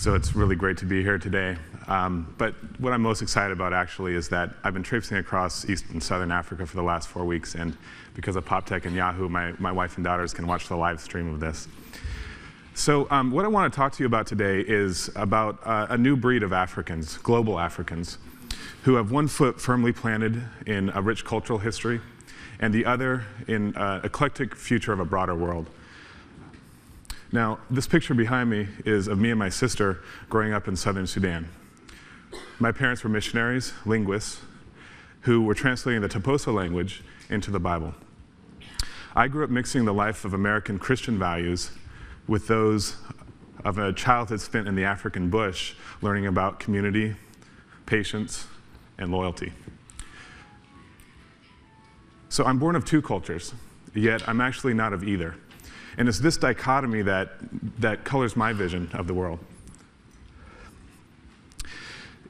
So it's really great to be here today. But what I'm most excited about actually is that I've been traipsing across East and Southern Africa for the last 4 weeks, and because of PopTech and Yahoo, my wife and daughters can watch the live stream of this. So what I want to talk to you about today is about a new breed of Africans, global Africans, who have one foot firmly planted in a rich cultural history and the other in an eclectic future of a broader world. Now, this picture behind me is of me and my sister growing up in southern Sudan. My parents were missionaries, linguists, who were translating the Toposa language into the Bible. I grew up mixing the life of American Christian values with those of a childhood spent in the African bush, learning about community, patience, and loyalty. So I'm born of two cultures, yet I'm actually not of either. And it's this dichotomy that colors my vision of the world.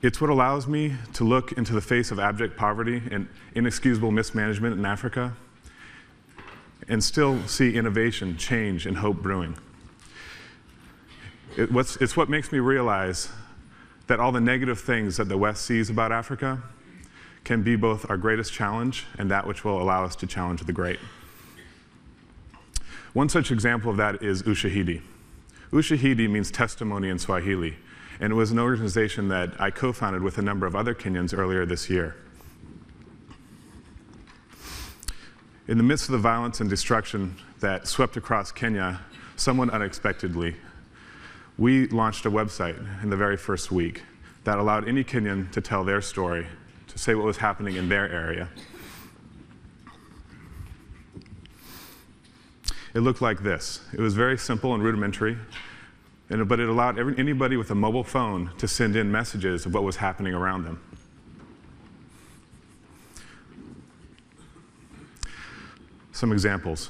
It's what allows me to look into the face of abject poverty and inexcusable mismanagement in Africa and still see innovation, change, and hope brewing. It's what makes me realize that all the negative things that the West sees about Africa can be both our greatest challenge and that which will allow us to challenge the great. One such example of that is Ushahidi. Ushahidi means testimony in Swahili, and it was an organization that I co-founded with a number of other Kenyans earlier this year. In the midst of the violence and destruction that swept across Kenya, somewhat unexpectedly, we launched a website in the very first week that allowed any Kenyan to tell their story, to say what was happening in their area. It looked like this. It was very simple and rudimentary, but it allowed anybody with a mobile phone to send in messages of what was happening around them. Some examples.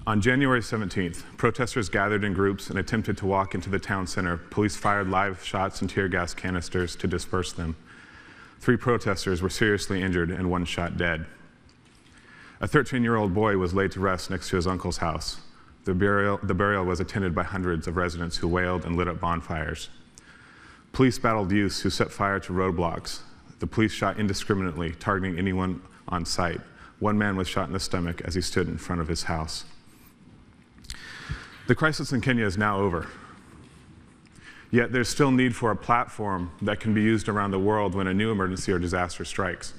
On January 17th, protesters gathered in groups and attempted to walk into the town center. Police fired live shots and tear gas canisters to disperse them. 3 protesters were seriously injured and 1 shot dead. A 13-year-old boy was laid to rest next to his uncle's house. The burial was attended by hundreds of residents who wailed and lit up bonfires. Police battled youths who set fire to roadblocks. The police shot indiscriminately, targeting anyone on sight. 1 man was shot in the stomach as he stood in front of his house. The crisis in Kenya is now over. Yet there's still need for a platform that can be used around the world when a new emergency or disaster strikes.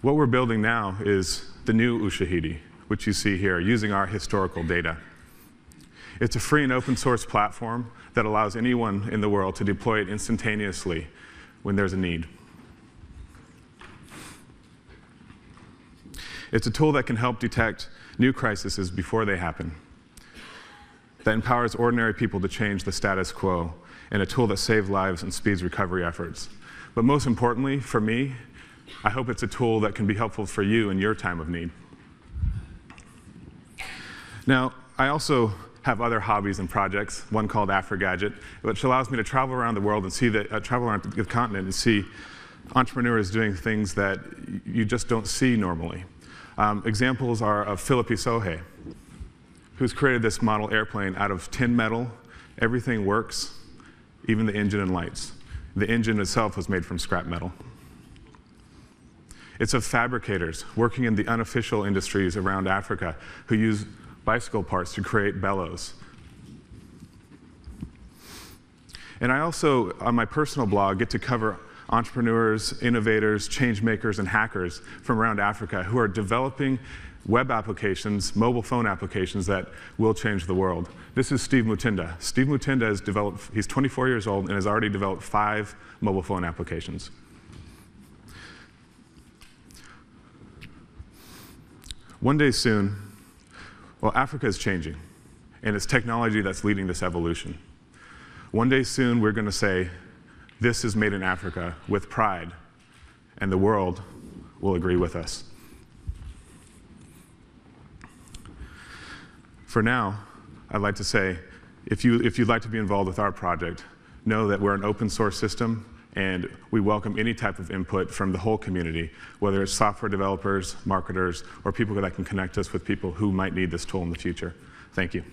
What we're building now is the new Ushahidi, which you see here, using our historical data. It's a free and open source platform that allows anyone in the world to deploy it instantaneously when there's a need. It's a tool that can help detect new crises before they happen, that empowers ordinary people to change the status quo, and a tool that saves lives and speeds recovery efforts. But most importantly, for me, I hope it's a tool that can be helpful for you in your time of need. Now, I also have other hobbies and projects, one called AfriGadget, which allows me to travel around the world and see travel around the continent and see entrepreneurs doing things that you just don't see normally. Examples are of Philip Isohe, who's created this model airplane out of tin metal. Everything works, even the engine and lights. The engine itself was made from scrap metal. It's of fabricators working in the unofficial industries around Africa who use bicycle parts to create bellows. And I also, on my personal blog, get to cover entrepreneurs, innovators, change makers, and hackers from around Africa who are developing web applications, mobile phone applications that will change the world. This is Steve Mutinda. Steve Mutinda has developed, he's 24 years old and has already developed 5 mobile phone applications. One day soon, well, Africa is changing, and it's technology that's leading this evolution. One day soon, we're going to say, this is made in Africa with pride, and the world will agree with us. For now, I'd like to say, if you'd like to be involved with our project, know that we're an open source system, and we welcome any type of input from the whole community, whether it's software developers, marketers, or people that can connect us with people who might need this tool in the future. Thank you.